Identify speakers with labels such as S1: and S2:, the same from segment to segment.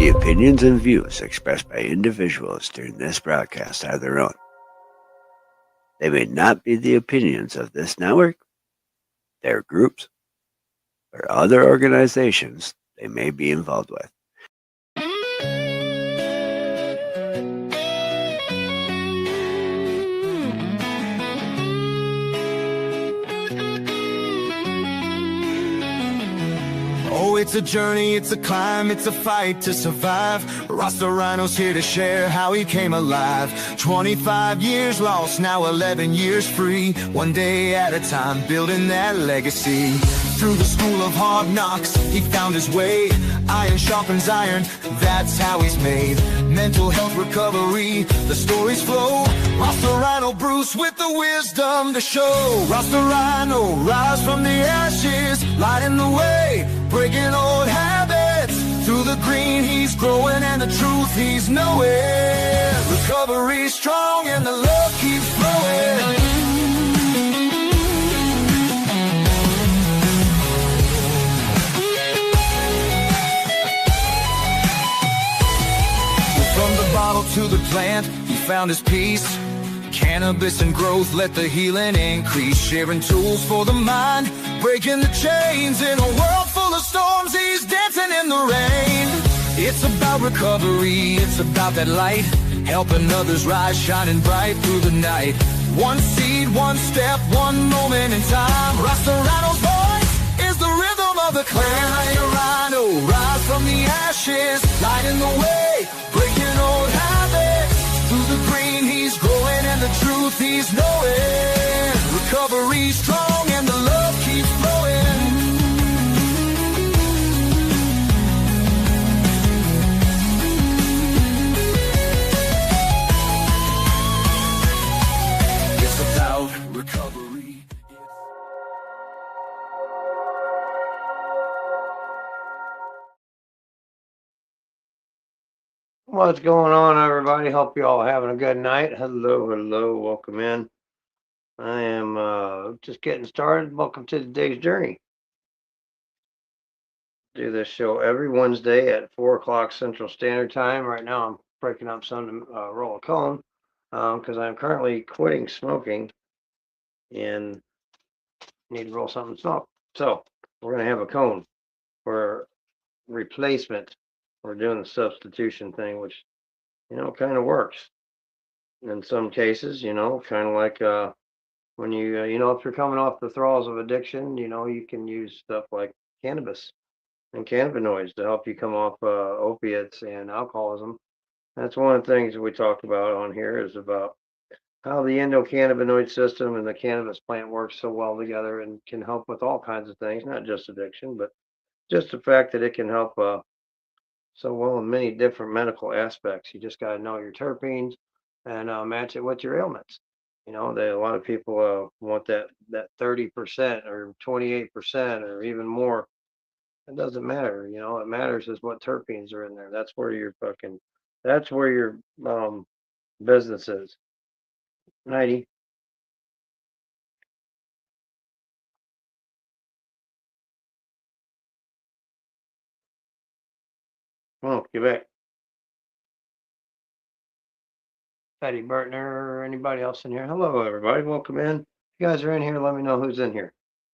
S1: The opinions and views expressed by individuals during this broadcast are their own. They may not be the opinions of this network, their groups, or other organizations they may be involved with.
S2: Oh, it's a journey, it's a climb, it's a fight to survive. Rasta Rhino's here to share how he came alive. 25 years lost, now 11 years free. One day at a time, building that legacy. Through the school of hard knocks, he found his way. Iron sharpens iron, that's how he's made. Mental health recovery, the stories flow. Rasta Rhino Bruce with the wisdom to show. Rasta Rhino, rise from the ashes, lighting the way, breaking old habits. Through the green he's growing and the truth he's knowing. Recovery's strong and the love keeps flowing. Bottle to the plant, he found his peace. Cannabis and growth, let the healing increase. Sharing tools for the mind, breaking the chains. In a world full of storms, he's dancing in the rain. It's about recovery, it's about that light. Helping others rise, shining bright through the night. One seed, one step, one moment in time. Rasta Rhino's voice is the rhythm of the clan. Rhino, rise from the ashes, lighting the way, breaking old habits. Through the green he's growing and the truth he's knowing. Recovery's strong and the love keeps flowing. It's about recovery.
S3: What's going on, everybody? Hope you all having a good night. Hello, welcome in. I am just getting started. Welcome to today's journey. Do this show every Wednesday at 4 o'clock Central Standard Time. Right now I'm breaking up some to roll a cone because I'm currently quitting smoking and need to roll something to smoke. So we're going to have a cone for replacement. We're doing the substitution thing, which kind of works in some cases, kind of like when you, if you're coming off the thralls of addiction, you can use stuff like cannabis and cannabinoids to help you come off opiates and alcoholism. That's one of the things that we talked about on here is about how the endocannabinoid system and the cannabis plant works so well together and can help with all kinds of things, not just addiction, but just the fact that it can help so well in many different medical aspects. You just got to know your terpenes and match it with your ailments. A lot of people want that 30% or 28% or even more. It doesn't matter. It matters is what terpenes are in there. That's where your business is. Nighty. Oh, Quebec. Patty Burtner, anybody else in here? Hello, everybody. Welcome in. If you guys are in here, let me know who's in here.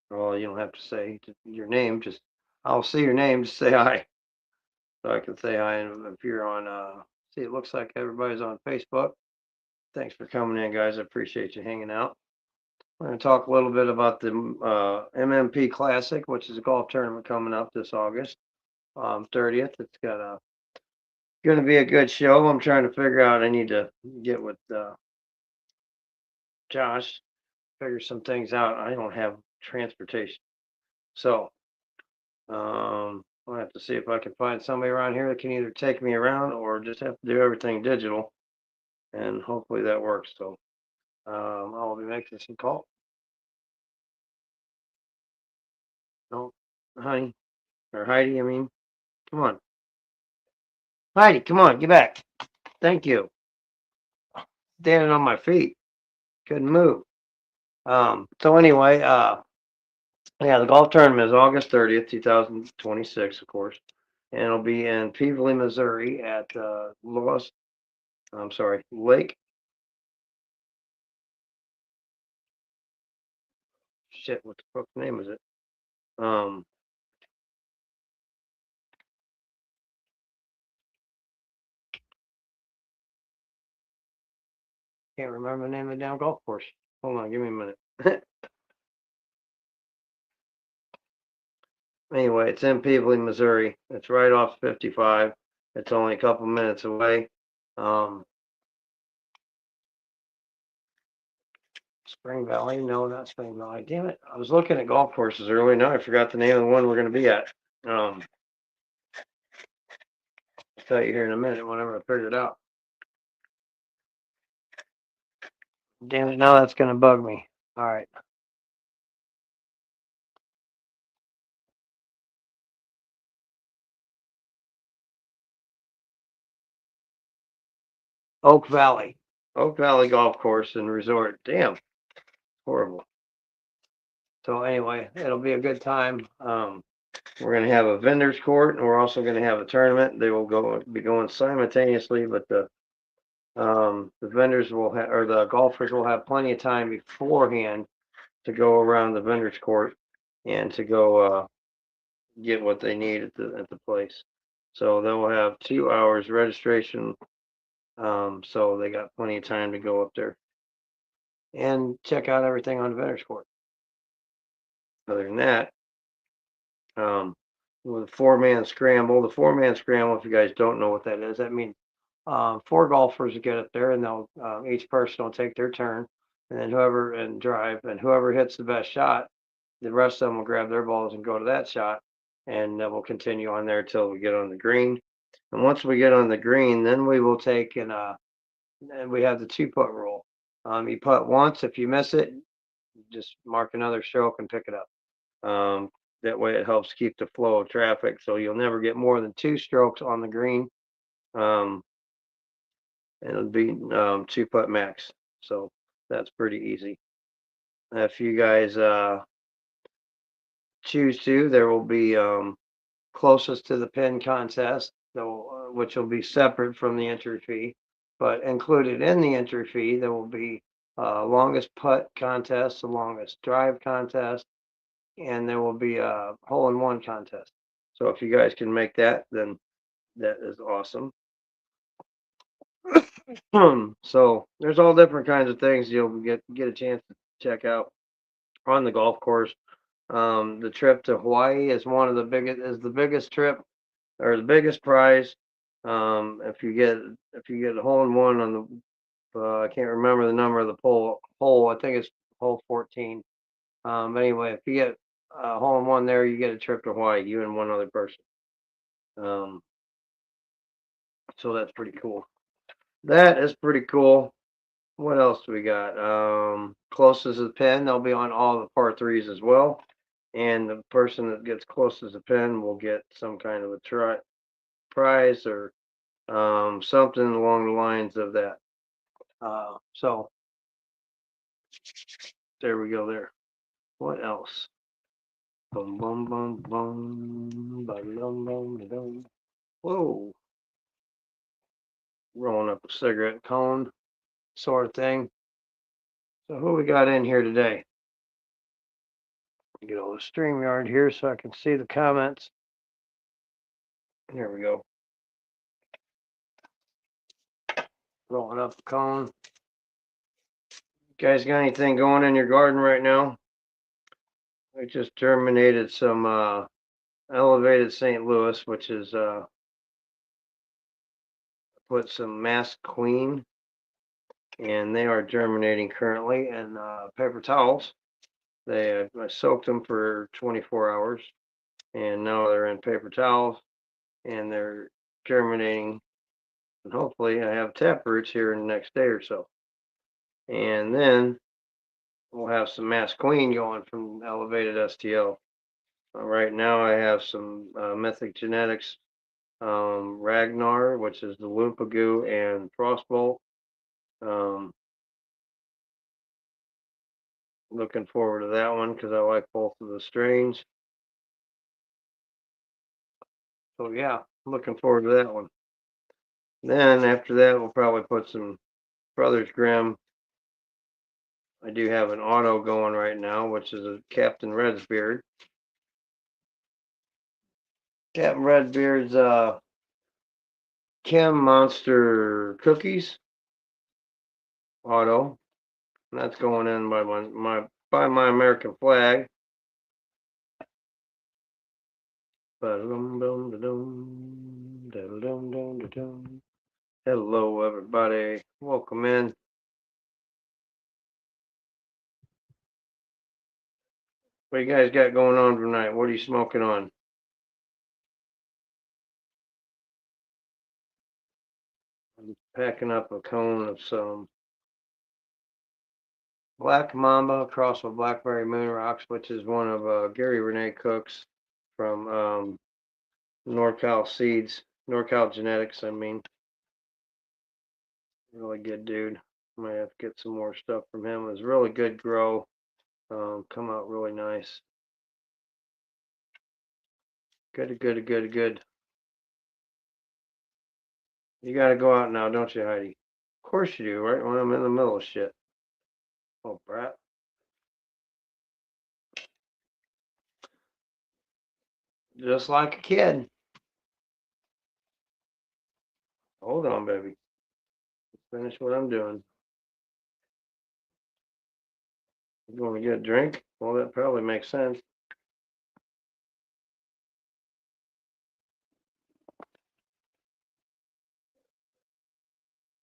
S3: Well, you don't have to say your name. Just I'll see your name. Just say hi, so I can say hi. And if you're on, see, it looks like everybody's on Facebook. Thanks for coming in, guys. I appreciate you hanging out. We're going to talk a little bit about the MMP Classic, which is a golf tournament coming up this August 30th. It's going to be a good show. I'm trying to figure out. I need to get with Josh, figure some things out. I don't have transportation, so I'll have to see if I can find somebody around here that can either take me around or just have to do everything digital, and hopefully that works. So I'll be making some calls. No, honey, or Heidi, I mean, come on. Heidi, come on, get back. Thank you. Standing on my feet. Couldn't move. So anyway, yeah, the golf tournament is August 30th, 2026, of course. and it'll be in Peevely, Missouri at Lake. Shit, what the fuck's name is it? Can't remember the name of the damn golf course. Hold on, give me a minute. Anyway, it's in Peevely, Missouri. It's right off 55. It's only a couple minutes away. Spring Valley? No, not Spring Valley. Damn it. I was looking at golf courses earlier. Now I forgot the name of the one we're going to be at. I'll tell you here in a minute whenever I figure it out. Damn it. Now that's going to bug me. All right. Oak Valley Golf Course and Resort. Damn. Horrible. So anyway, it'll be a good time. We're going to have a vendor's court, and we're also going to have a tournament. They will be going simultaneously, but the vendors will have, or the golfers will have plenty of time beforehand to go around the vendor's court and to go get what they need at the place. So they'll have 2 hours registration. So they got plenty of time to go up there and check out everything on the vendor's court. Other than that, with a 4-man scramble, if you guys don't know what that is, that means 4 golfers will get up there, and they'll each person will take their turn, and then whoever hits the best shot, the rest of them will grab their balls and go to that shot, and we'll continue on there till we get on the green. And once we get on the green, then we will take and we have the 2-putt rule. You putt once. If you miss it, just mark another stroke and pick it up. That way it helps keep the flow of traffic, so you'll never get more than 2 strokes on the green. It'll be 2-putt max, so that's pretty easy. If you guys choose to, there will be closest to the pin contest, which will be separate from the entry fee, but included in the entry fee there will be longest putt contest, the longest drive contest, and there will be a hole-in-one contest. So if you guys can make that, then that is awesome. So there's all different kinds of things you'll get a chance to check out on the golf course. The trip to Hawaii is the biggest trip, or the biggest prize. If you get a hole-in-one on the I can't remember the number of the hole. I think it's hole 14. But anyway, if you get a hole-in-one there, you get a trip to Hawaii, you and one other person. So that's pretty cool. That is pretty cool. What else do we got? Closest to the pin, they'll be on all the par 3s as well. And the person that gets closest to the pin will get some kind of a prize or something along the lines of that. So there we go there. What else? Boom, boom, boom, boom, boom, boom, boom. Whoa. Rolling up a cigarette cone sort of thing. So who we got in here today? Get all the StreamYard here so I can see the comments. Here we go. Rolling up the cone. You guys got anything going in your garden right now? I just germinated some elevated St. Louis, which is put some masked queen, and they are germinating currently in paper towels. I soaked them for 24 hours, and now they're in paper towels, and they're germinating. And hopefully, I have tap roots here in the next day or so. And then we'll have some masked queen going from elevated STL. Right now, I have some Mythic Genetics Ragnar, which is the Lumpagoo and Frostbolt. Looking forward to that one because I like both of the strains. So yeah, I'm looking forward to that one. Then after that, we'll probably put some Brothers Grimm. I do have an auto going right now, which is a Captain Redbeard. Captain Redbeard's Kim Monster Cookies auto. And that's going in by my American flag. Hello everybody. Welcome in. What you guys got going on tonight? What are you smoking on? I'm packing up a cone of some Black Mamba crossed with Blackberry Moon Rocks, which is one of Gary Renee Cook's from NorCal Seeds, NorCal Genetics, I mean. Really good dude. Might have to get some more stuff from him. It was really good grow. Come out really nice. Good. You gotta go out now, don't you, Heidi? Of course you do, right when I'm in the middle of shit. Oh, brat. Just like a kid. Hold on, baby. Finish what I'm doing. You want to get a drink? Well, that probably makes sense.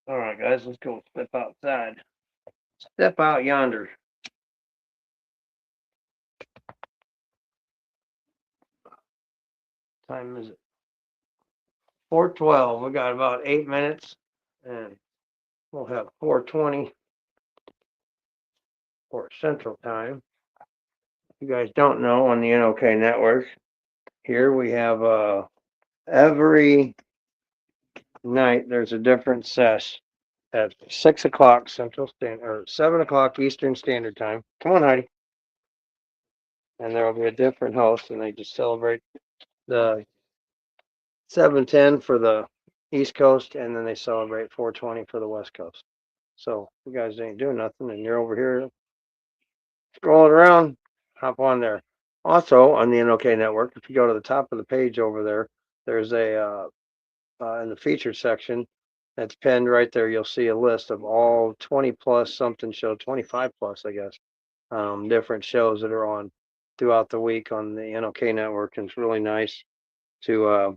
S3: All right, guys, let's go step outside. Step out yonder. Time is it? 4:12. We got about 8 minutes, and we'll have 4:20 for Central Time. You guys don't know, on the NOK network, here we have every night there's a different sesh at 6 o'clock Central Standard, or 7 o'clock Eastern Standard Time. Come on, Heidi. And there will be a different host, and they just celebrate the 7:10 for the East Coast, and then they celebrate 4:20 for the West Coast. So you guys ain't doing nothing, and you're over here scrolling around, hop on there. Also on the NOK network, if you go to the top of the page over there, there's a in the featured section that's pinned right there. You'll see a list of all 20 plus something show, 25 plus, I guess, different shows that are on throughout the week on the NOK network. And it's really nice to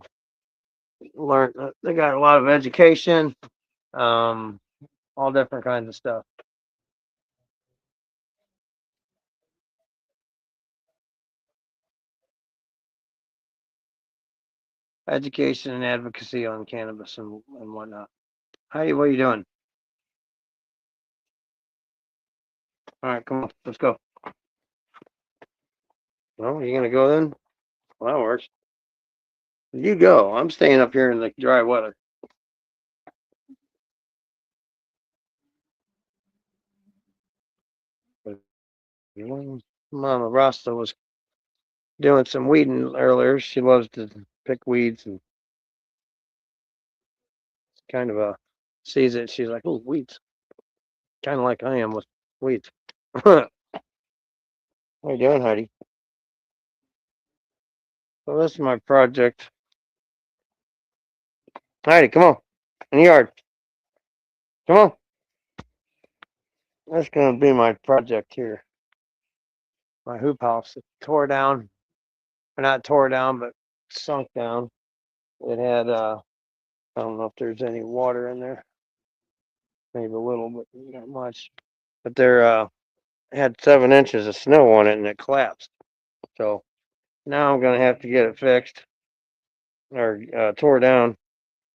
S3: learn. They got a lot of education, all different kinds of stuff. Education and advocacy on cannabis and whatnot. Hey, what are you doing? All right, come on, let's go. Well, you gonna go then? Well, that works. You go. I'm staying up here in the dry weather. Mama Rasta was doing some weeding earlier. She loves to pick weeds and kind of sees it. She's like, "Oh, weeds." Kind of like I am with weeds. What are you doing, Heidi? So this is my project. Heidi, come on. In the yard. Come on. That's gonna be my project here. My hoop house. It tore down. Or not tore down, but sunk down. It had I don't know if there's any water in there. Maybe a little, but not much. But there had 7 inches of snow on it and it collapsed. So now I'm gonna have to get it fixed or tore down,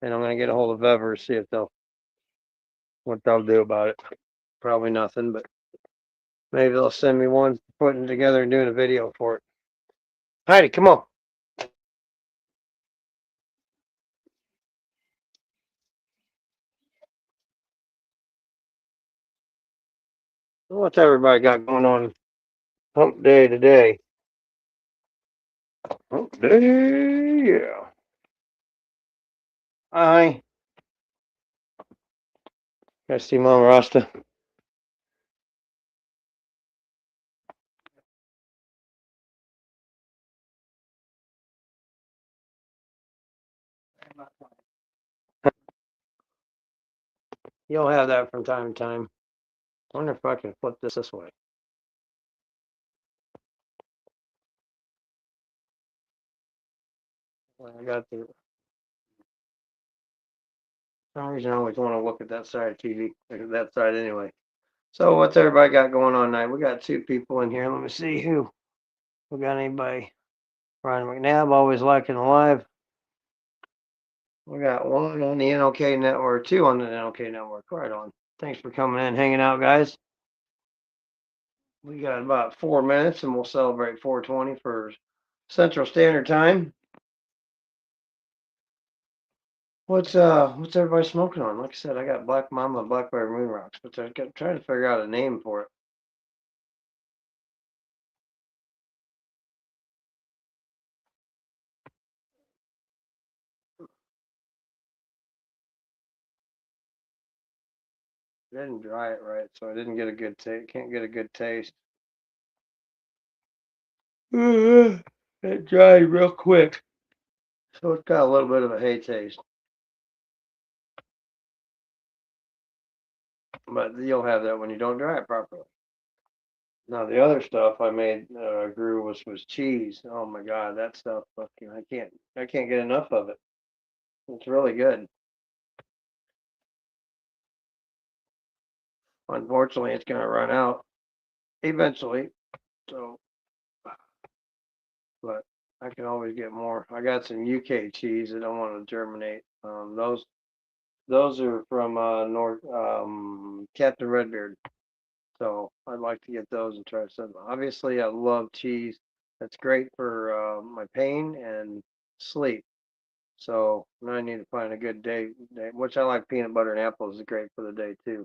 S3: and I'm gonna get a hold of Ever, see if what they'll do about it. Probably nothing, but maybe they'll send me one putting it together and doing a video for it. Heidi, come on. What's everybody got going on hump day today? Hump day, yeah. Hi. Guys see Mama Rasta? You'll have that from time to time. I wonder if I can flip this way. I got the. For some reason, I always want to look at that side of TV, that side anyway. So what's everybody got going on tonight? We got 2 people in here. Let me see who. We got anybody? Ryan McNabb, always liking the live. We got 1 on the NLK network, 2 on the NLK network. Right on. Thanks for coming in, hanging out, guys. We got about 4 minutes, and we'll celebrate 4:20 for Central Standard Time. What's everybody smoking on? Like I said, I got Black Mama Blackberry Moon Rocks, but I'm trying to figure out a name for it. I didn't dry it right, so I didn't get a good taste. Can't get a good taste. It dried real quick, so it's got a little bit of a hay taste. But you'll have that when you don't dry it properly. Now the other stuff I made grew was cheese. Oh my God, that stuff fucking I can't get enough of it. It's really good. Unfortunately, it's gonna run out eventually. So, but I can always get more. I got some UK cheese that I want to germinate. Those are from North Captain Redbeard. So I'd like to get those and try some. Obviously, I love cheese. That's great for my pain and sleep. So now I need to find a good day, which I like peanut butter and apples is great for the day too.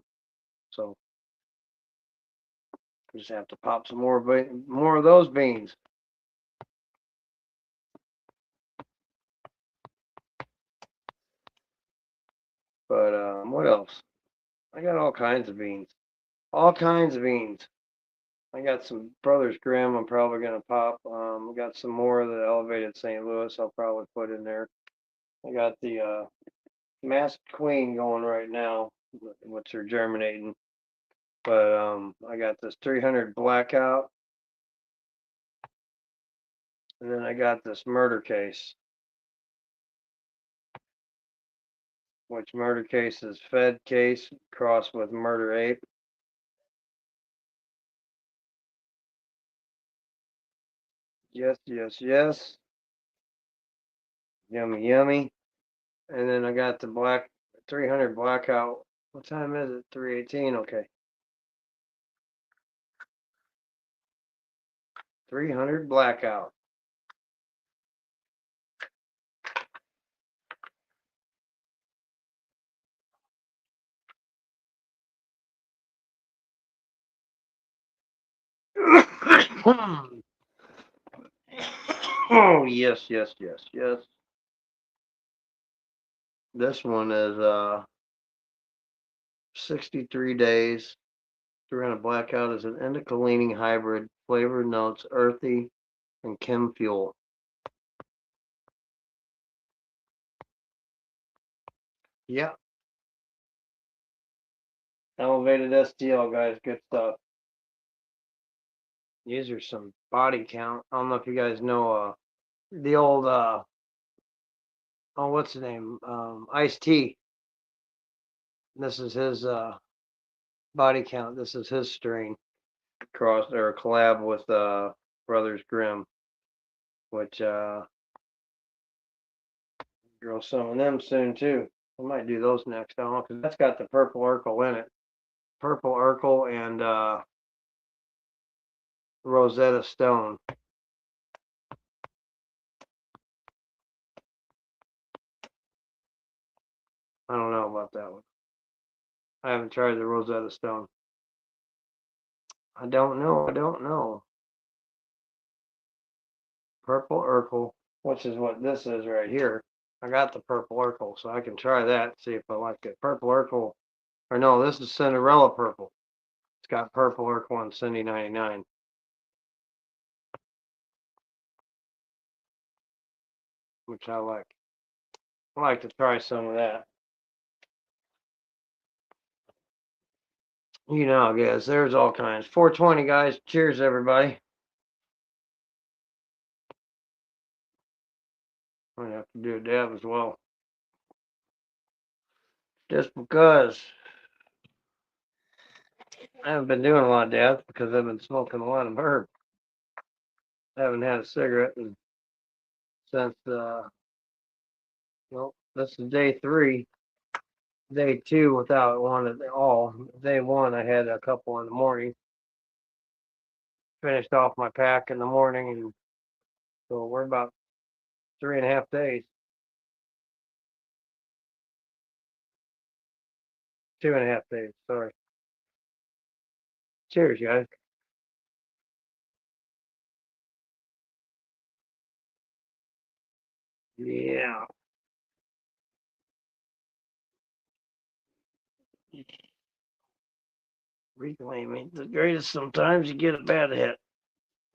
S3: So I just have to pop some more of those beans. But what else? I got all kinds of beans. All kinds of beans. I got some Brothers Grimm I'm probably gonna pop. We got some more of the elevated St. Louis I'll probably put in there. I got the Masked Queen going right now, which are germinating. But I got this 300 Blackout, and then I got this Murder Case, which Murder Case is Fed Case crossed with Murder Ape. Yes, yes, yes. Yummy, yummy. And then I got the black 300 Blackout. What time is it? 3:18. Okay. 300 Blackout. Oh, yes, yes, yes, yes. This one is 63 days. 300 Blackout is an indica leaning hybrid. Flavored notes earthy and chem fuel. Yeah. Elevated STL, guys. Good stuff. These are some body count. I don't know if you guys know the old oh, what's the name? Ice-T. This is his body count. This is his strain. Cross or collab with Brothers Grimm, which grow some of them soon too. I might do those next. I don't know, because that's got the purple Urkel in it. Purple Urkel and Rosetta Stone. I don't know about that one. I haven't tried the Rosetta Stone. I don't know. I don't know. Purple Urkel, which is what this is right here. I got the purple Urkel, so I can try that, see if I like it. Purple Urkel, or no, this is Cinderella purple. It's got purple Urkel and Cindy 99. Which I like. I like to try some of that. You know, guys, there's all kinds. 420, guys. Cheers, everybody. I'm going to have to do a dab as well. Just because I haven't been doing a lot of dabs because I've been smoking a lot of herb. I haven't had a cigarette since, well, this is day 3. Day 2 without one at all. Day 1, I had a couple in the morning. Finished off my pack in the morning, and so we're about 3.5 days. 2.5 days, sorry. Cheers, guys. Yeah. Reclaim ain't the greatest. Sometimes you get a bad hit.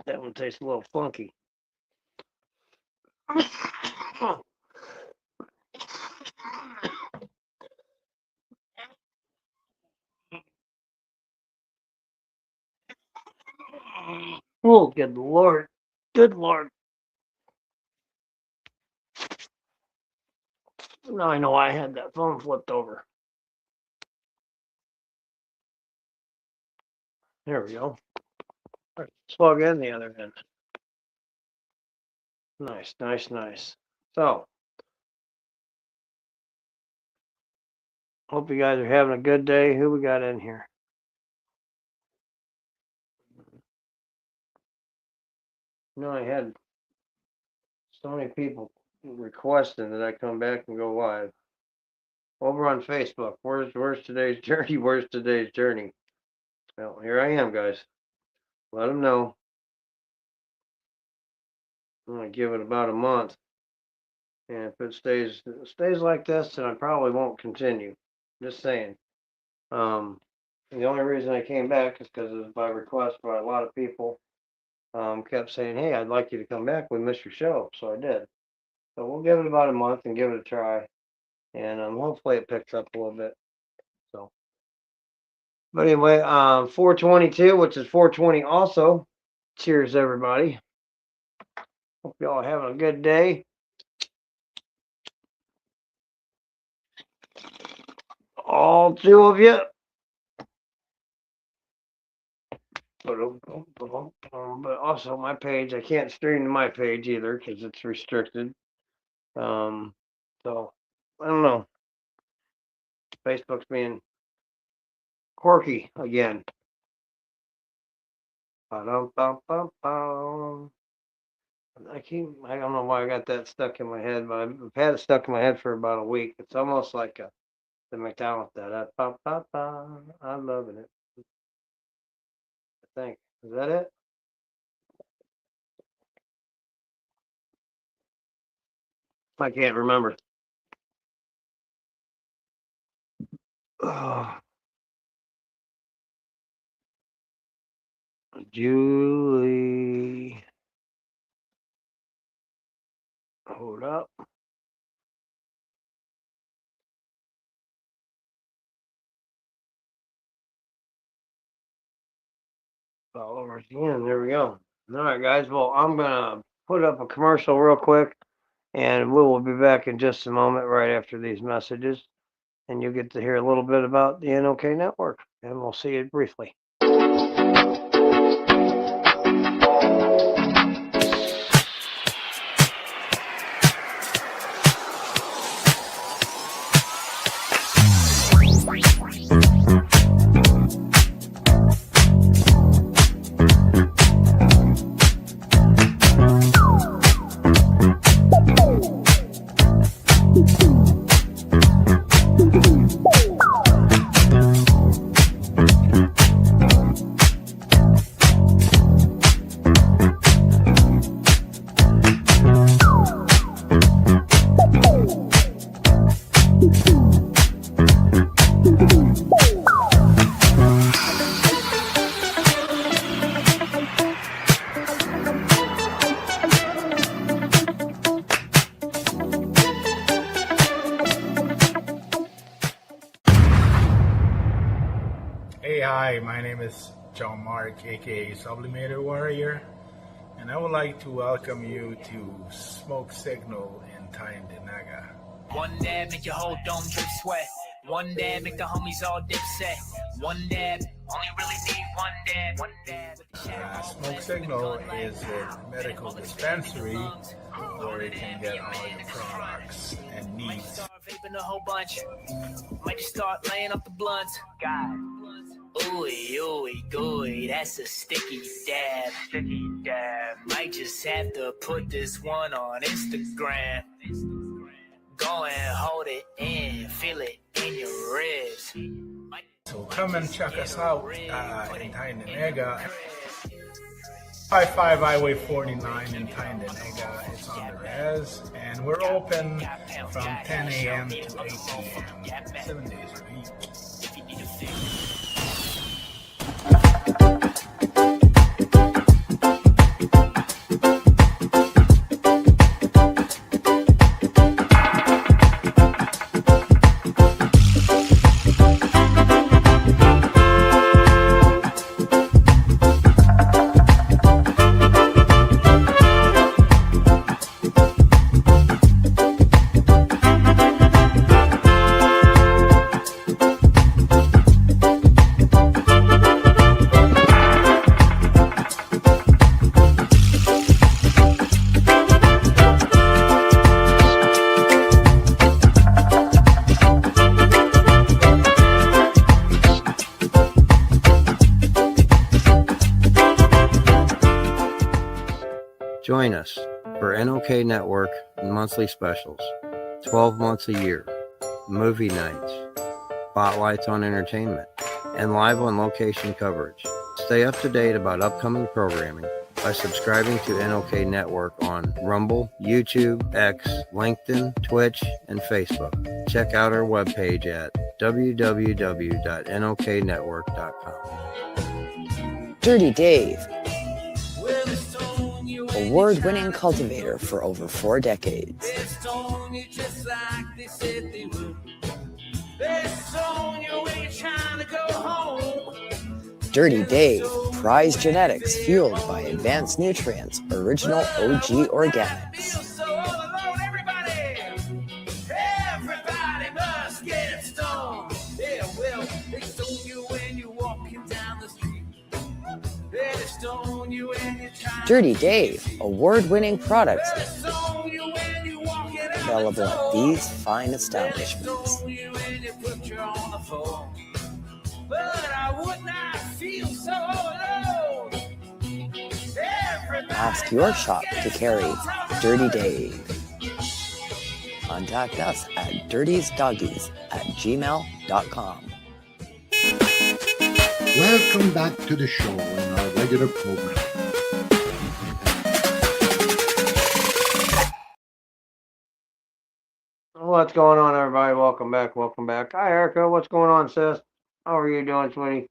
S3: That one tastes a little funky. Oh, good Lord. Good Lord. Now I know I had that phone flipped over. There we go. Let's plug in the other end. Nice, nice, nice. So, hope you guys are having a good day. Who we got in here? You know, I had so many people requesting that I come back and go live. Over on Facebook, where's today's journey? Where's today's journey? Well, here I am, guys. Let them know. I'm gonna give it about a month, and if it stays like this, then I probably won't continue. Just saying. The only reason I came back is because it was by request by a lot of people. Kept saying, "Hey, I'd like you to come back. We missed your show," so I did. So we'll give it about a month and give it a try, and hopefully it picks up a little bit. So, but anyway, 422, which is 420 also. Cheers, everybody. Hope y'all are having a good day. All 2 of you. But also my page, I can't stream to my page either because it's restricted. So I don't know. Facebook's being quirky again. I don't know why I got that stuck in my head, but I've had it stuck in my head for about a week. It's almost like the McDonald's that I'm loving it. I think. Is that it? I can't remember. Oh. Julie. Hold up. All over again. There we go. All right, guys. Well, I'm going to put up a commercial real quick, and we will be back in just a moment right after these messages. And you'll get to hear a little bit about the NOK network, and we'll see you briefly.
S4: Hi, my name is John Mark, aka Sublimator Warrior, and I would like to welcome you to Smoke Signal in Tyndinaga.
S5: One dab make your whole dome drip sweat. One dab make the homies all dip set. One dab, only really need one dab. One dab.
S4: Smoke Signal is a medical dispensary where you can get all your products and needs.
S5: Start vaping a whole bunch. Might just start laying off the blunts. God. Ooey, ooey, gooey, that's a sticky dab. Sticky dab. Might just have to put this one on Instagram. Go and hold it in, feel it in your ribs.
S4: So come and check us out in Tyndinaga. 55 Highway 49 in Tyndinaga. It's on the res, and we're open from 10 a.m. to 8 p.m. 7 days a week.
S3: Join us for NOK Network monthly specials, 12 months a year, movie nights, spotlights on entertainment, and live on location coverage. Stay up to date about upcoming programming by subscribing to NOK Network on Rumble, YouTube, X, LinkedIn, Twitch, and Facebook. Check out our webpage at www.noknetwork.com.
S6: Dirty Dave, award-winning cultivator for over 4 decades. Dirty Dave, prized genetics fueled by advanced nutrients, original OG organics. Dirty Dave, award-winning products available at these fine establishments. Ask your shop to carry Dirty Dave. Contact us at dirtiesdoggies@gmail.com.
S7: Welcome back to the show in our regular program.
S3: What's going on, everybody? Welcome back. Welcome back. Hi, Erica. What's going on, sis? How are you doing, sweetie?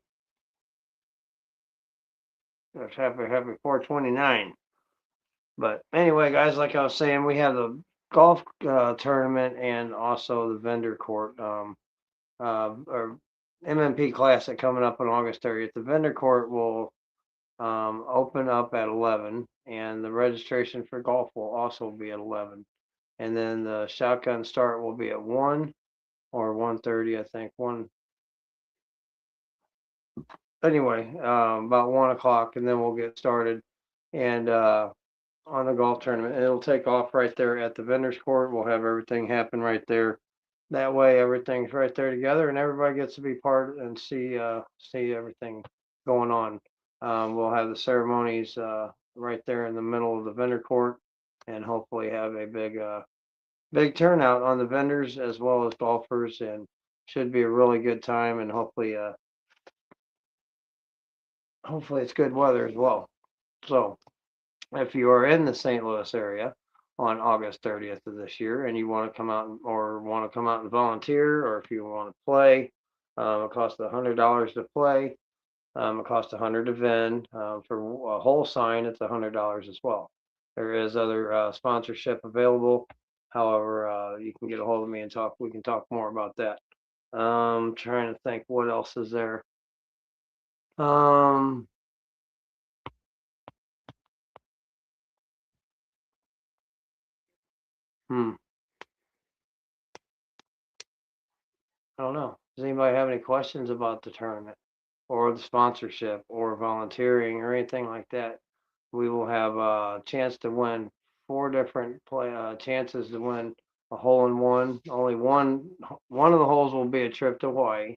S3: It's happy 429. But anyway, guys, like I was saying, we have the golf tournament and also the vendor court or MMP Classic coming up on August 30th. The vendor court will open up at 11, and the registration for golf will also be at 11. And then the shotgun start will be at 1 or 1:30, I think. Anyway, about 1 o'clock, and then we'll get started. And on the golf tournament, and it'll take off right there at the vendors court. We'll have everything happen right there. That way, everything's right there together, and everybody gets to be part and see everything going on. We'll have the ceremonies right there in the middle of the vendor court, and hopefully have a big turnout on the vendors as well as golfers, and should be a really good time, and hopefully it's good weather as well. So if you are in the St. Louis area on August 30th of this year and you want to come out and volunteer, or if you want to play, it costs $100 to play. It costs $100 to vend. For a whole sign, it's $100 as well. There is other sponsorship available. However, you can get a hold of me and we can talk more about that. Trying to think what else is there. Um, I don't know. Does anybody have any questions about the tournament or the sponsorship or volunteering or anything like that? We will have a chance to win 4 different chances to win a hole in one. Only one of the holes will be a trip to Hawaii.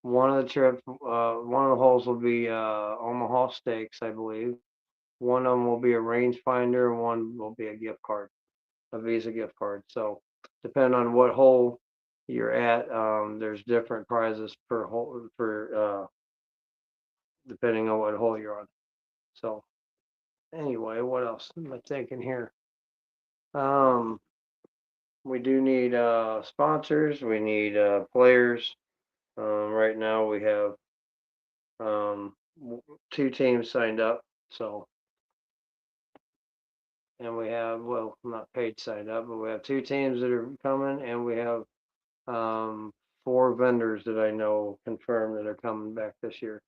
S3: One of the holes will be Omaha Steaks, I believe. One of them will be a rangefinder, and one will be a gift card, a Visa gift card. So, depending on what hole you're at, there's different prizes per hole for depending on what hole you're on. So, anyway, what else am I thinking here? We do need sponsors. We need players. Right now we have 2 teams signed up. So, and we have, well, not paid signed up, but we have 2 teams that are coming, and we have 4 vendors that I know confirmed that are coming back this year.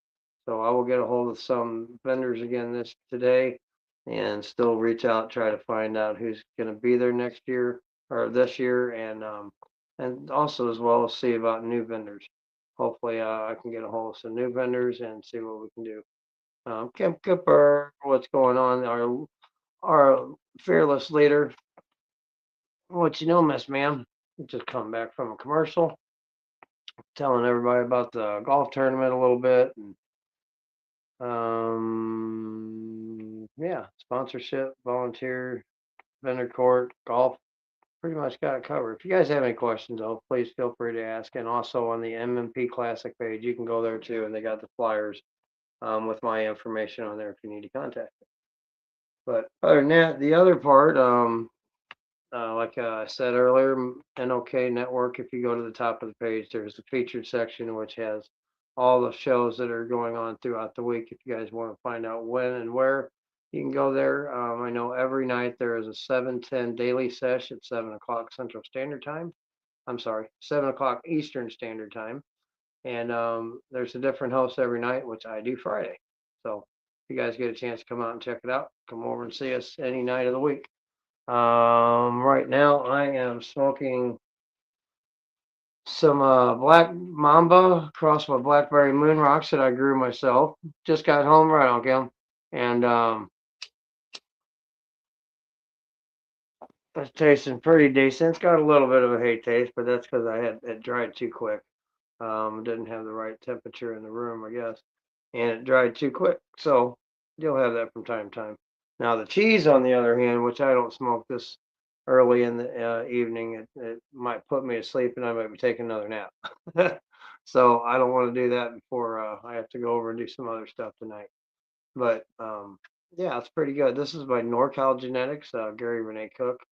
S3: So I will get a hold of some vendors again today, and still reach out, try to find out who's going to be there next year or this year, and also as well as see about new vendors. Hopefully, I can get a hold of some new vendors and see what we can do. Kim Cooper, what's going on? Our fearless leader. What you know, Miss Ma'am? Just come back from a commercial, telling everybody about the golf tournament a little bit, and yeah, sponsorship, volunteer, vendor court, golf. Pretty much got it covered. If you guys have any questions, though, please feel free to ask. And also on the MMP Classic page, you can go there too, and they got the flyers with my information on there if you need to contact me. But other than that, the other part, like I said earlier, NOK Network, if you go to the top of the page, there's the featured section, which has all the shows that are going on throughout the week. If you guys want to find out when and where, you can go there. I know every night there is a 7:10 daily sesh at 7 o'clock Central Standard Time. I'm sorry, 7 o'clock Eastern Standard Time. And there's a different host every night, which I do Friday. So if you guys get a chance to come out and check it out, come over and see us any night of the week. Right now I am smoking some Black Mamba across my Blackberry Moon Rocks that I grew myself. Just got home right on Kim, and it's tasting pretty decent. It's got a little bit of a hay taste, but that's because I had it dried too quick. Didn't have the right temperature in the room, I guess, and it dried too quick. So you'll have that from time to time. Now the cheese, on the other hand, which I don't smoke this early in the evening, it might put me to sleep, and I might be taking another nap. So I don't want to do that before I have to go over and do some other stuff tonight. But yeah, it's pretty good. This is by NorCal Genetics, Gary Renee Cook.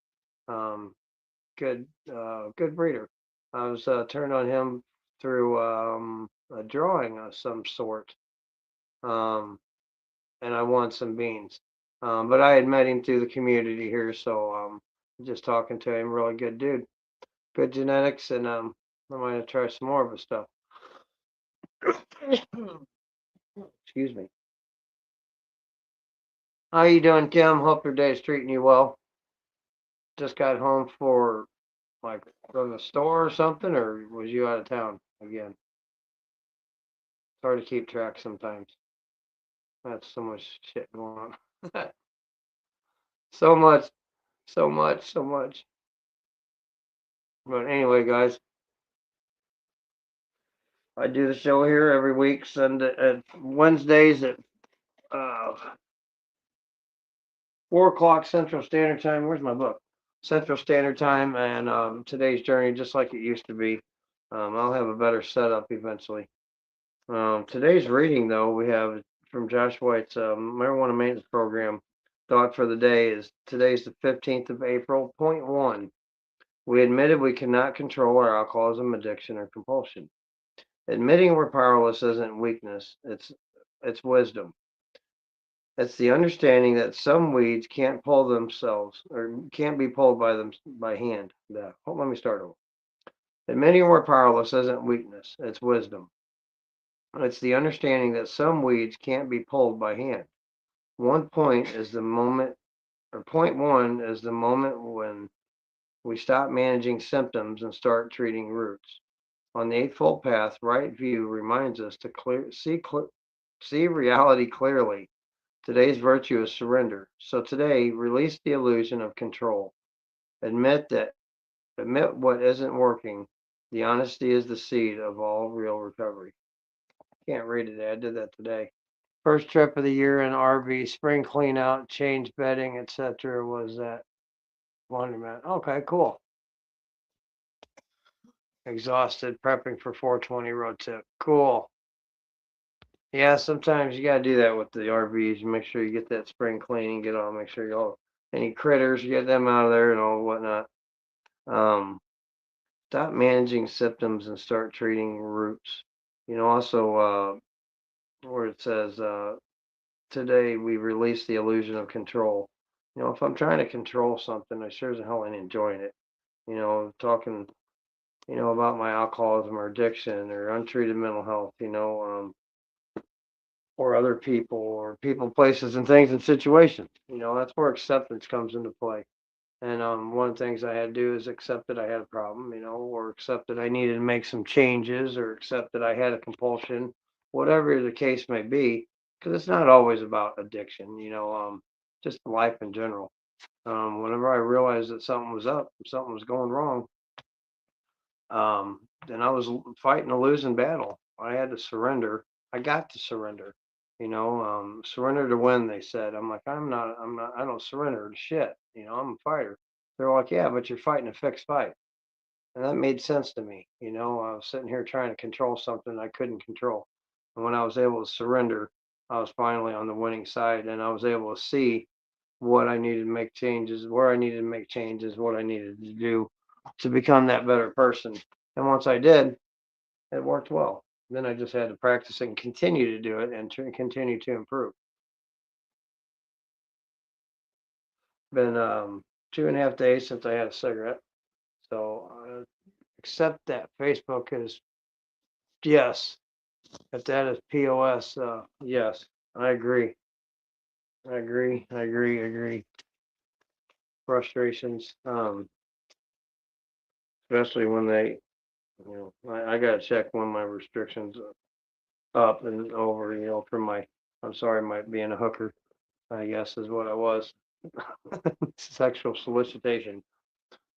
S3: Good, good breeder. I was turned on him through a drawing of some sort, and I won some beans. But I had met him through the community here, so just talking to him, really good dude, good genetics, and I might try some more of his stuff. Excuse me. How you doing, Kim? Hope your day's treating you well. Just got home like from the store or something, or was you out of town again? It's hard to keep track sometimes. That's so much shit going on. So much, so much, so much. But anyway, guys, I do the show here every week, Sunday at Wednesdays at 4 o'clock Central Standard Time. Where's my book? Central Standard Time, and today's journey, just like it used to be. I'll have a better setup eventually. Today's reading, though, we have from Josh White's Marijuana Maintenance Program. Thought for the day is today's the 15th of April. Point 1. We admitted we cannot control our alcoholism, addiction, or compulsion. Admitting we're powerless isn't weakness, it's wisdom. It's the understanding that some weeds can't pull themselves or can't be pulled by hand. Let me start over. Admitting we're powerless isn't weakness, it's wisdom. It's the understanding that some weeds can't be pulled by hand. Point 1 is the moment when we stop managing symptoms and start treating roots. On the Eightfold Path, right view reminds us to see reality clearly. Today's virtue is surrender. So today, release the illusion of control. Admit what isn't working. The honesty is the seed of all real recovery. Can't read it. I did that today. First trip of the year in RV, spring clean out, change bedding, etc. was at laundromat. Okay, cool. Exhausted, prepping for 420 road trip. Cool. Yeah, sometimes you gotta do that with the RVs. You make sure you get that spring cleaning, make sure you all any critters, you get them out of there and all whatnot. Stop managing symptoms and start treating roots. Also where it says today we release the illusion of control. If I'm trying to control something, I sure as hell ain't enjoying it. Talking, about my alcoholism or addiction or untreated mental health, or other people or people, places, and things and situations. That's where acceptance comes into play. And one of the things I had to do is accept that I had a problem, or accept that I needed to make some changes, or accept that I had a compulsion, whatever the case may be, because it's not always about addiction, just life in general. Whenever I realized that something was up, something was going wrong, then I was fighting a losing battle. I had to surrender. I got to surrender. Surrender to win, they said. I'm like, I don't surrender to shit. I'm a fighter. They're like, yeah, but you're fighting a fixed fight. And that made sense to me. I was sitting here trying to control something I couldn't control. And when I was able to surrender, I was finally on the winning side, and I was able to see what I needed to make changes, where I needed to make changes, what I needed to do to become that better person. And once I did, it worked well. Then I just had to practice and continue to do it and continue to improve. Been 2.5 days since I had a cigarette. So accept that Facebook is, yes. If that is POS, yes, I agree. I agree. Frustrations, especially when they, I got to check when my restrictions are up and over, from I'm sorry, my being a hooker, I guess is what I was. Sexual solicitation,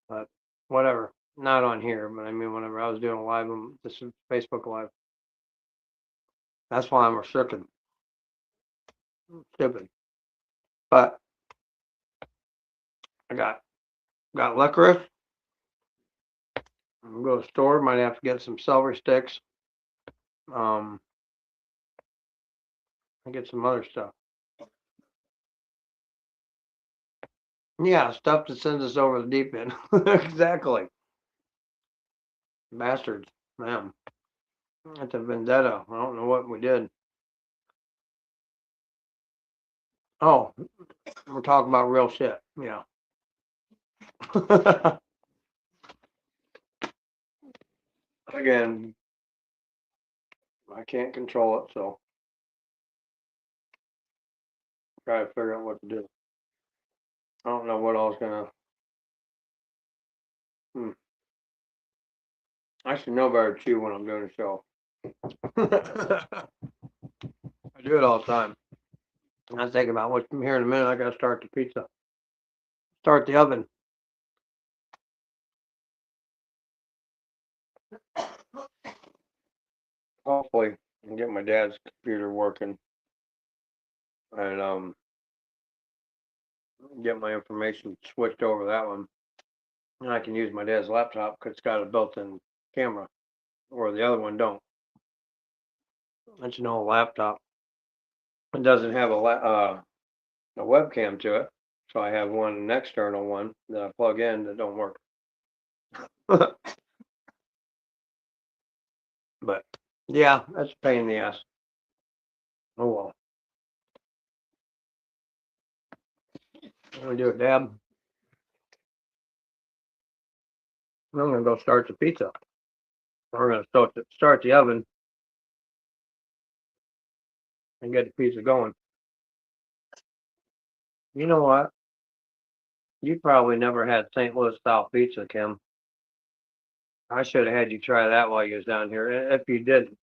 S3: but whatever. Not on here, but I mean, whenever I was doing a live, this is Facebook Live. That's why I'm restricted. Stupid. But I got licorice. I'm gonna go to the store. Might have to get some celery sticks. I get some other stuff. Yeah, stuff that sends us over the deep end. Exactly. Bastards, man. That's a vendetta. I don't know what we did. Oh, we're talking about real shit. Yeah. Again, I can't control it, so try to figure out what to do. I don't know what I was gonna. I should know better to chew when I'm doing a show. I do it all the time. I was thinking about what from here in a minute. I gotta start the pizza. Start the oven. Hopefully, I can get my dad's computer working and get my information switched over that one. And I can use my dad's laptop because it's got a built-in camera, where the other one don't. That's an old laptop. It doesn't have a webcam to it, so I have an external one that I plug in that don't work. But yeah, that's a pain in the ass. Oh well. I'm gonna do a dab. I'm gonna go start the pizza. We're gonna start the oven. and get the pizza going. You know what? You probably never had St. Louis style pizza, Kim. I should have had you try that while you was down here. If you didn't,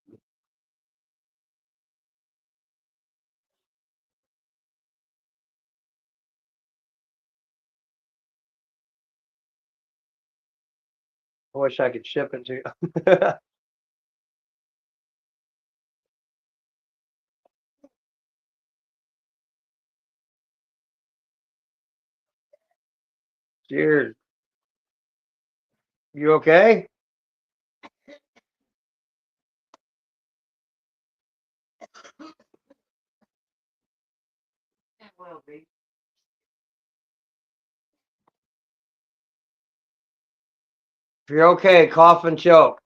S3: I wish I could ship it to you. Cheers. You okay? If you're okay, cough and choke.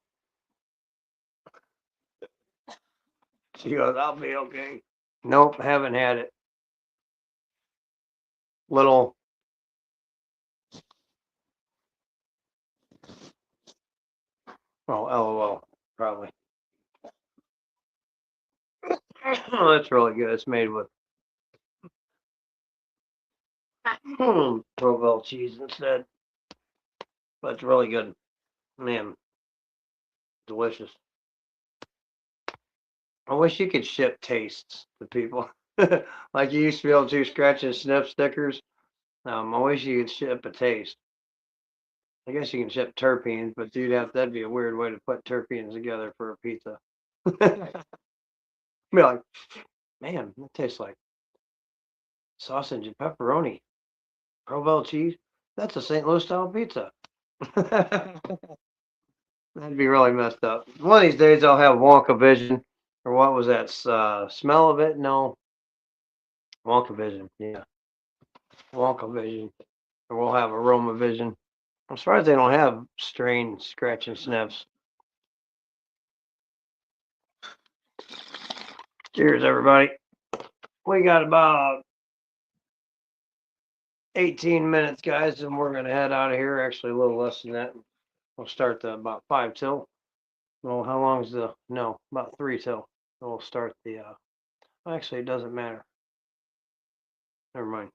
S3: She goes, I'll be okay. Nope, haven't had it. Little, oh, LOL, probably. Oh, that's really good. It's made with Provel cheese instead. But it's really good. Man, delicious. I wish you could ship tastes to people. Like you used to be able to scratch and sniff stickers. I wish you could ship a taste. I guess you can ship terpenes, but that'd be a weird way to put terpenes together for a pizza. Be like, man, that tastes like sausage and pepperoni. Provel cheese. That's a St. Louis style pizza. That'd be really messed up. One of these days I'll have Wonka vision. Or what was that? Smell of it? No. Wonka vision. Yeah. Wonka vision. Or we'll have aroma vision. I'm surprised they don't have strain scratch and sniffs. Cheers, everybody. We got about 18 minutes, guys, and we're gonna head out of here. Actually, a little less than that. We'll start about 5 till. Well, how long is no, about 3 till. We'll start actually, it doesn't matter. Never mind.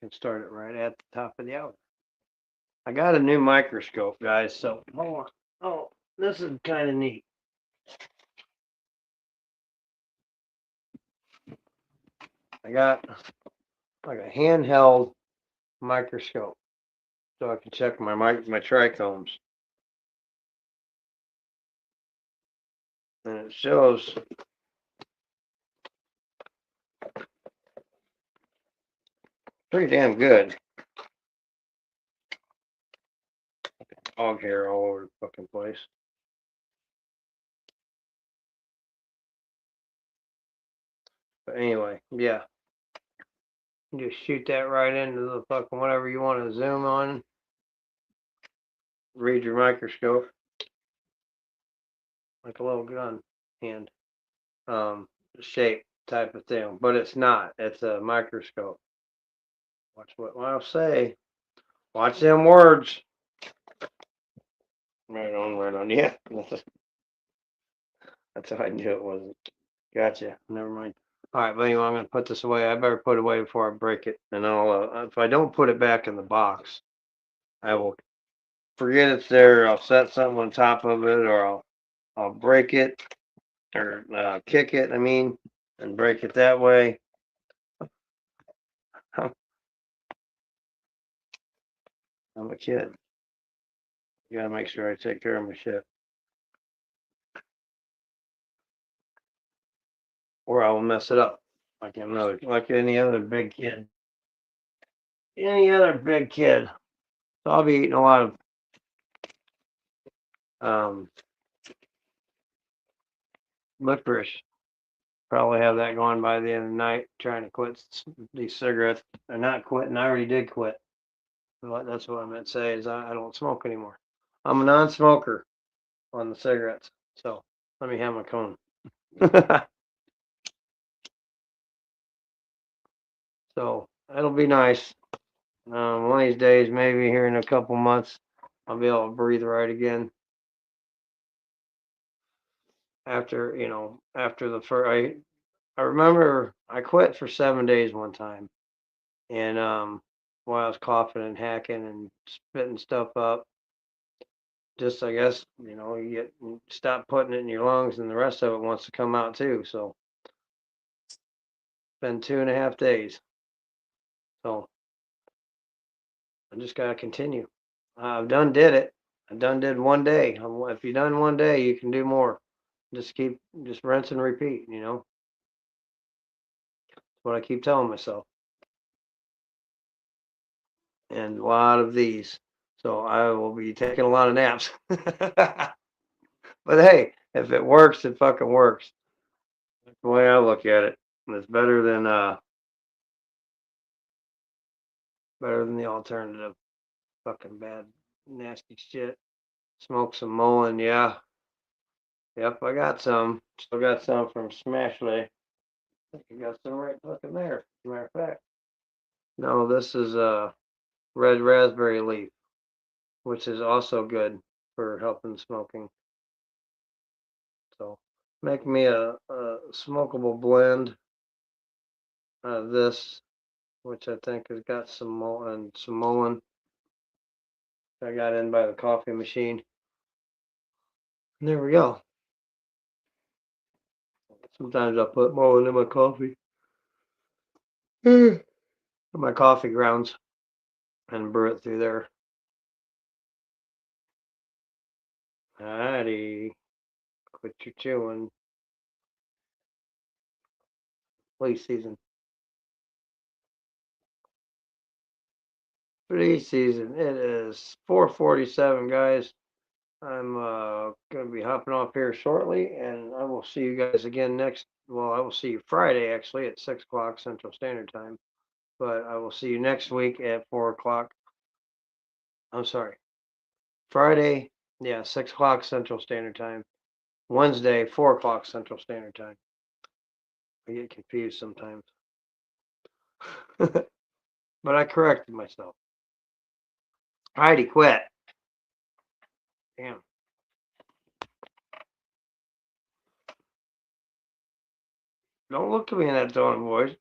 S3: Can start it right at the top of the hour. I got a new microscope, guys, so hold on. Oh, this is kind of neat. I got like a handheld microscope so I can check my trichomes. And it shows pretty damn good. Dog hair all over the fucking place. But anyway, yeah. You just shoot that right into the fucking whatever you want to zoom on. Read your microscope. Like a little gun hand. Shape type of thing. But it's not. It's a microscope. Watch what I'll say. Watch them words. Right on. Yeah. That's how I knew it wasn't. Gotcha. Never mind. All right, but anyway, I'm gonna put this away. I better put it away before I break it. And if I don't put it back in the box, I will forget it's there. I'll set something on top of it, or I'll break it, or kick it. I mean, and break it that way. I'm a kid. You gotta make sure I take care of my shit, or I will mess it up like like any other big kid. Any other big kid. So I'll be eating a lot of licorice. Probably have that going by the end of the night. Trying to quit these cigarettes. They're not quitting. I already did quit. That's what I meant to say is I don't smoke anymore. I'm a non-smoker on the cigarettes. So let me have my cone. So that'll be nice. One of these days, maybe here in a couple months, I'll be able to breathe right again. after, after the first, I remember I quit for 7 days one time, and while I was coughing and hacking and spitting stuff up, just I guess, you stop putting it in your lungs, and the rest of it wants to come out too. So it's been 2.5 days. So I just gotta continue. I've done did it. I done did one day. If you done one day, you can do more. Just rinse and repeat. That's what I keep telling myself. And a lot of these. So I will be taking a lot of naps. But hey, if it works, it fucking works. That's the way I look at it. It's better than the alternative. Fucking bad, nasty shit. Smoke some Mullen, yeah. Yep, I got some. Still got some from Smashley. I think I got some right fucking there. As a matter of fact. No, this is red raspberry leaf, which is also good for helping smoking. So make me a smokable blend of this, which I think has got some Mullen. I got in by the coffee machine. And there we go. Sometimes I put Mullen in my coffee. My coffee grounds and brew it through there. Alrighty. Quit your chewing. Flea season. Flea season. It is 4:47, guys. I'm gonna be hopping off here shortly, and I will see you guys again I will see you Friday actually at 6 o'clock Central Standard Time. But I will see you next week at 4 o'clock. I'm sorry. Friday, yeah, 6 o'clock Central Standard Time. Wednesday, 4 o'clock Central Standard Time. I get confused sometimes. But I corrected myself. Heidi quit. Damn. Don't look at me in that tone of voice.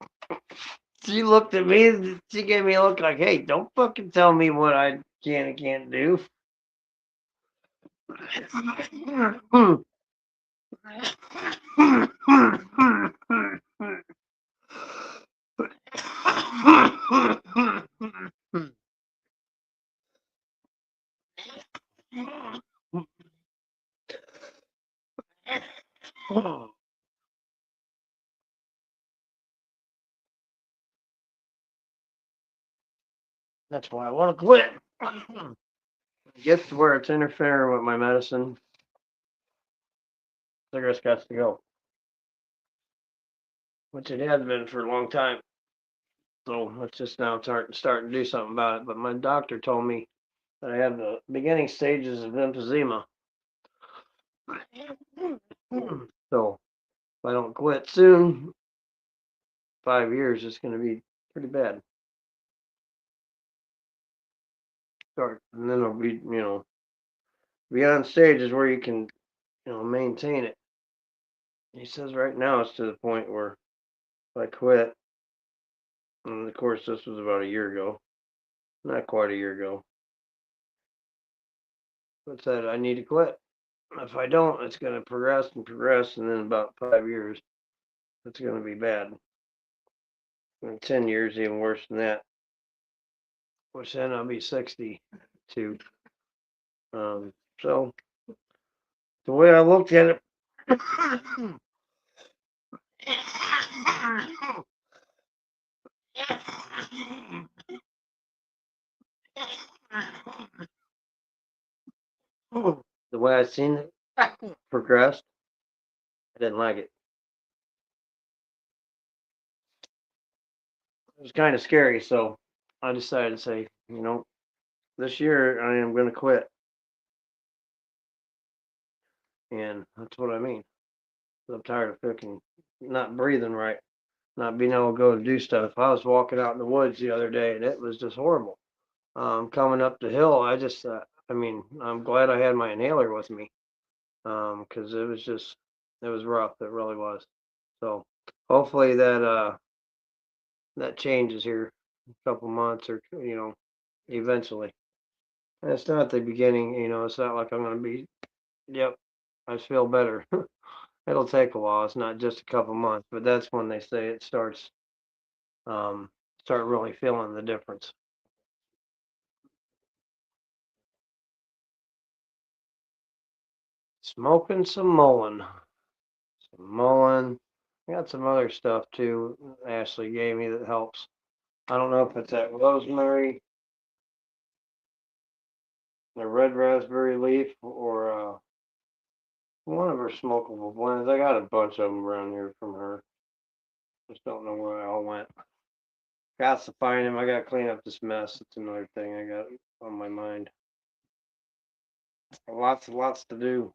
S3: She looked at me. She gave me a look like, hey, don't fucking tell me what I can and can't do. That's why I want to quit. Gets to where it's interfering with my medicine. Cigarettes got to go. Which it has been for a long time. So it's just now starting to do something about it. But my doctor told me that I have the beginning stages of emphysema. So if I don't quit soon, 5 years is going to be pretty bad. Start, and then it'll be, beyond stages where you can, maintain it. He says right now it's to the point where if I quit, and of course this was about a year ago, not quite a year ago, but said I need to quit. If I don't, it's going to progress and progress, and then about 5 years, it's going to be bad. In 10 years, even worse than that. Which then I'll be 62. So the way I looked at it, the way I seen it progressed, I didn't like it. It was kind of scary, so I decided to say, this year I am going to quit. And that's what I mean. I'm tired of fucking not breathing right, not being able to go to do stuff. I was walking out in the woods the other day, and it was just horrible. Coming up the hill, I'm glad I had my inhaler with me, because it was just It was rough. It really was. So hopefully that changes here in a couple months or eventually. And it's not the beginning, it's not like I'm gonna be, yep, I feel better. It'll take a while. It's not just a couple months, but that's when they say it starts start really feeling the difference. Smoking some mullein. Some mullein. I got some other stuff too Ashley gave me that helps. I don't know if it's that rosemary, the red raspberry leaf, or one of her smokable blends. I got a bunch of them around here from her. Just don't know where they all went. Got to find them. I got to clean up this mess. It's another thing I got on my mind. Lots to do.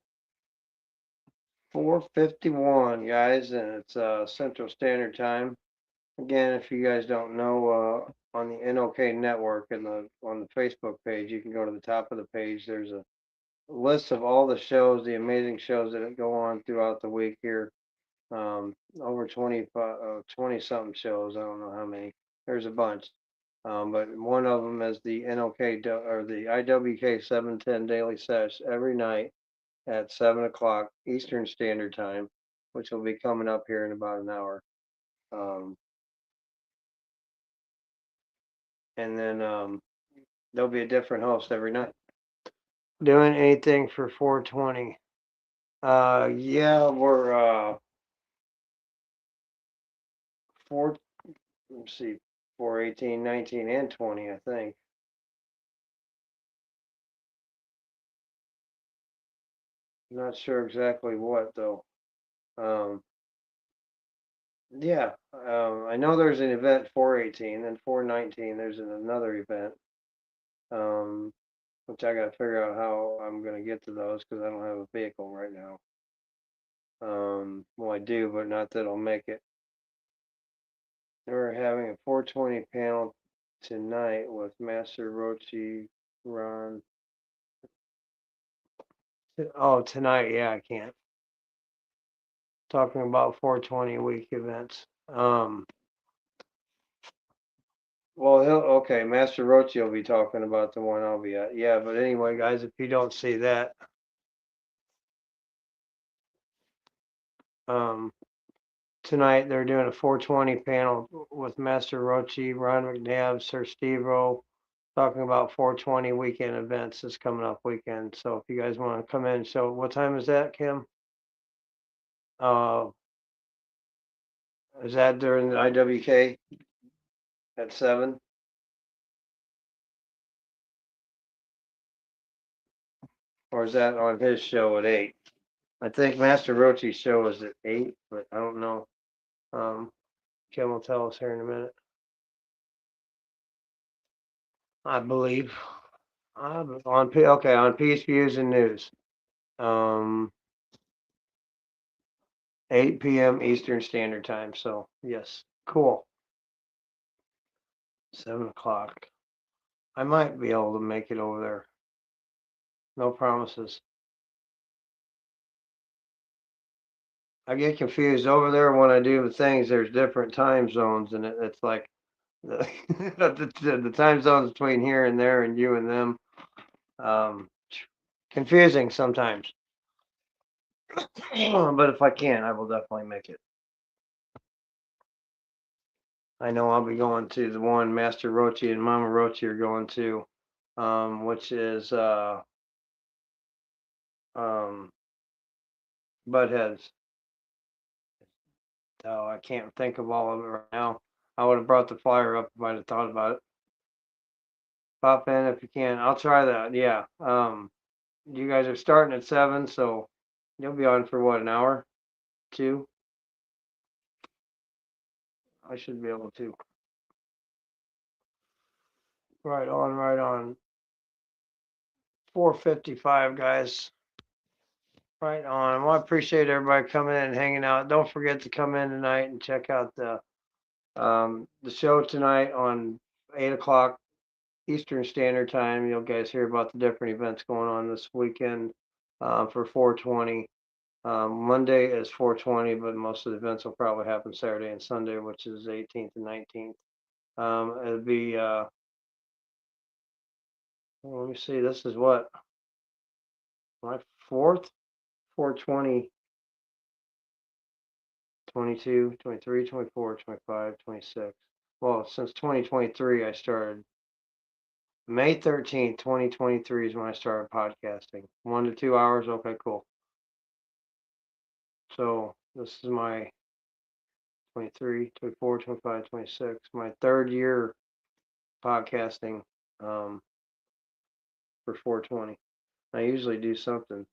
S3: 4:51, guys, and it's Central Standard Time. Again, if you guys don't know, on the NOK network and on the Facebook page, you can go to the top of the page. There's a list of all the shows, the amazing shows that go on throughout the week here. Over 20 something shows. I don't know how many. There's a bunch. But one of them is the NOK or the IWK 710 Daily Sesh every night at 7 o'clock Eastern Standard Time, which will be coming up here in about an hour. And then there'll be a different host every night. Doing anything for 420. Yeah, we're let's see, 418, 19, and 20, I think. Not sure exactly what though. Yeah, I know there's an event 418, then 419. There's another event, which I got to figure out how I'm gonna get to those because I don't have a vehicle right now. Well, I do, but not that I'll make it. We're having a 420 panel tonight with Master Rochi, Ron. Oh, tonight, yeah, I can't. Talking about 420 week events. Well, okay, Master Rochi will be talking about the one I'll be at. Yeah, but anyway, guys, if you don't see that, tonight they're doing a 420 panel with Master Rochi, Ron McNabb, Sir Steve Rowe, talking about 420 weekend events this coming up weekend. So if you guys want to come in, so what time is that, Kim? Is that during the IWK at 7? Or is that on his show at 8? I think Master Rochi's show is at 8, but I don't know. Kim will tell us here in a minute. I believe. On Peace Views and News. 8 p.m. Eastern Standard Time. So yes, cool. 7 o'clock. I might be able to make it over there. No promises. I get confused over there when I do the things. There's different time zones, and it's like the, the time zones between here and there, and you and them. Confusing sometimes. But if I can, I will definitely make it. I know I'll be going to the one Master Rochi and Mama Rochi are going to, which is Buttheads. Oh, I can't think of all of it right now. I would have brought the flyer up if I'd have thought about it. Pop in if you can. I'll try that. Yeah. You guys are starting at 7, so you'll be on for what, an hour? 2? I should be able to. Right on, right on. 4:55, guys. Right on. Well, I appreciate everybody coming in and hanging out. Don't forget to come in tonight and check out the show tonight on 8 o'clock Eastern Standard Time. You'll guys hear about the different events going on this weekend for 420. Monday is 420, but most of the events will probably happen Saturday and Sunday, which is 18th and 19th. It'll be, well, let me see, this is what, my fourth, 420, 22, 23, 24, 25, 26. Well, since 2023, I started. May 13th, 2023 is when I started podcasting. 1 to 2 hours, okay, cool. So this is my 23, 24, 25, 26, my third year podcasting for 420. I usually do something.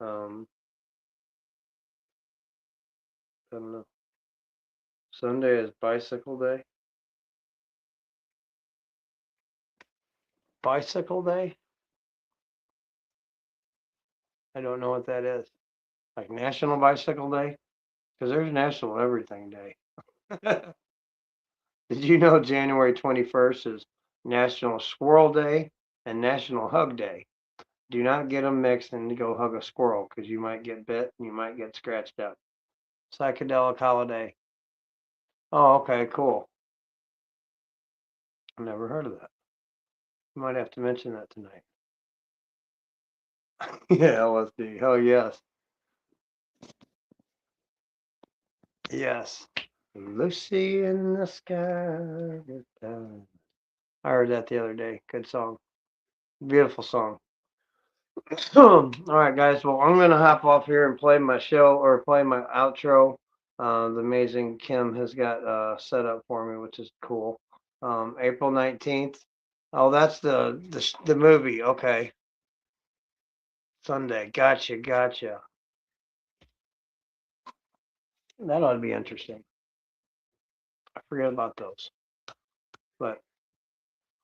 S3: I don't know. Sunday is bicycle day. Bicycle day? I don't know what that is. Like National Bicycle Day? Because there's National Everything Day. Did you know January 21st is National Squirrel Day and National Hug Day? Do not get them mixed and go hug a squirrel because you might get bit and you might get scratched up. Psychedelic holiday. Oh, okay, cool. I've never heard of that. You might have to mention that tonight. Yeah, LSD. Oh, yes. Yes. Lucy in the sky. I heard that the other day. Good song. Beautiful song. All right, guys. Well, I'm going to hop off here and play my show or play my outro. The amazing Kim has got set up for me, which is cool. April 19th. Oh, that's the movie. Okay. Sunday. Gotcha. That ought to be interesting. I forget about those. But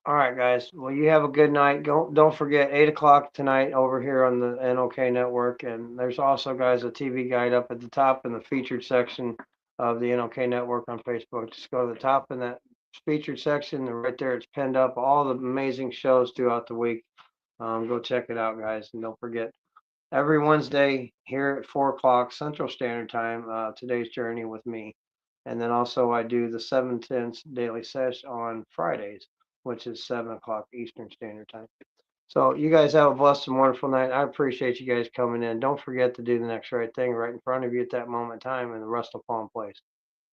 S3: all right, guys. Well, you have a good night. Don't forget 8 o'clock tonight over here on the NOK network. And there's also, guys, a TV guide up at the top in the featured section of the NOK network on Facebook. Just go to the top in that featured section, and right there it's pinned up all the amazing shows throughout the week. Go check it out, guys. And don't forget, every Wednesday here at 4 o'clock Central Standard Time, Today's Journey with me. And then also I do the 7:10 daily sesh on Fridays, which is 7 o'clock Eastern Standard Time. So you guys have a blessed and wonderful night. I appreciate you guys coming in. Don't forget to do the next right thing right in front of you at that moment in time, and the rest will fall in place.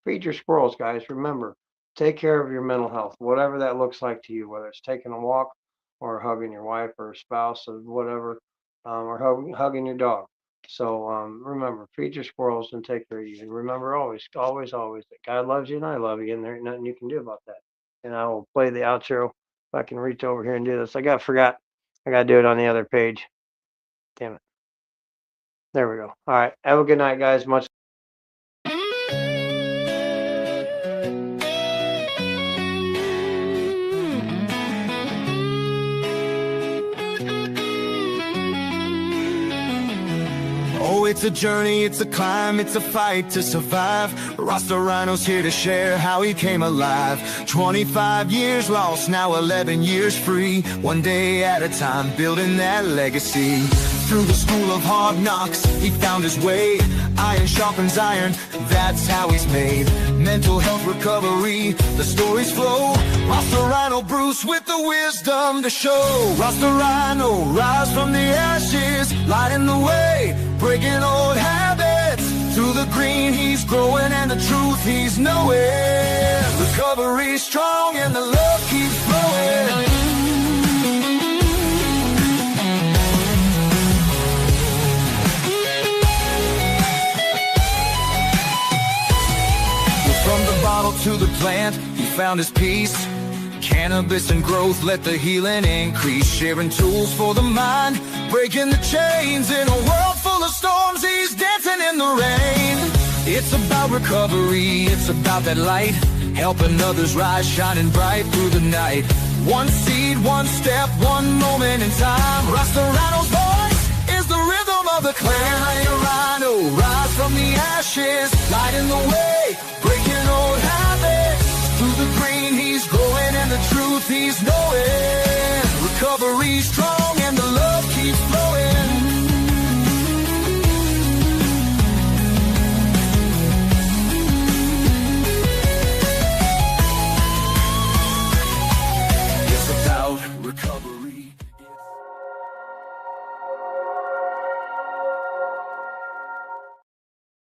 S3: Feed your squirrels, guys. Remember, take care of your mental health, whatever that looks like to you, whether it's taking a walk or hugging your wife or spouse or whatever, or hugging your dog. So remember, feed your squirrels and take care of you. And remember always that God loves you and I love you, and there ain't nothing you can do about that. And I will play the outro if I can reach over here and do this. I forgot. I got to do it on the other page. Damn it. There we go. All right. Have a good night, guys. Much.
S2: Oh, it's a journey, it's a climb, it's a fight to survive. Rasta Rhino's here to share how he came alive. 25 years lost, now 11 years free. One day at a time, building that legacy. Through the school of hard knocks, he found his way. Iron sharpens iron, that's how he's made. Mental health recovery, the stories flow. Rasta Rhino Bruce with the wisdom to show. Rasta Rhino, rise from the ashes, lighting the way, breaking old habits. Through the green he's growing and the truth he's knowing. Recovery's strong and the love keeps flowing. To the plant, he found his peace. Cannabis and growth, let the healing increase. Sharing tools for the mind, breaking the chains. In a world full of storms, he's dancing in the rain. It's about recovery, it's about that light. Helping others rise, shining bright through the night. One seed, one step, one moment in time. Rasta Rhino's voice is the rhythm of the clan. Rhino, rise from the ashes, lighting the way, breaking old habits. Through the green he's growing and the truth he's knowing. Recovery's strong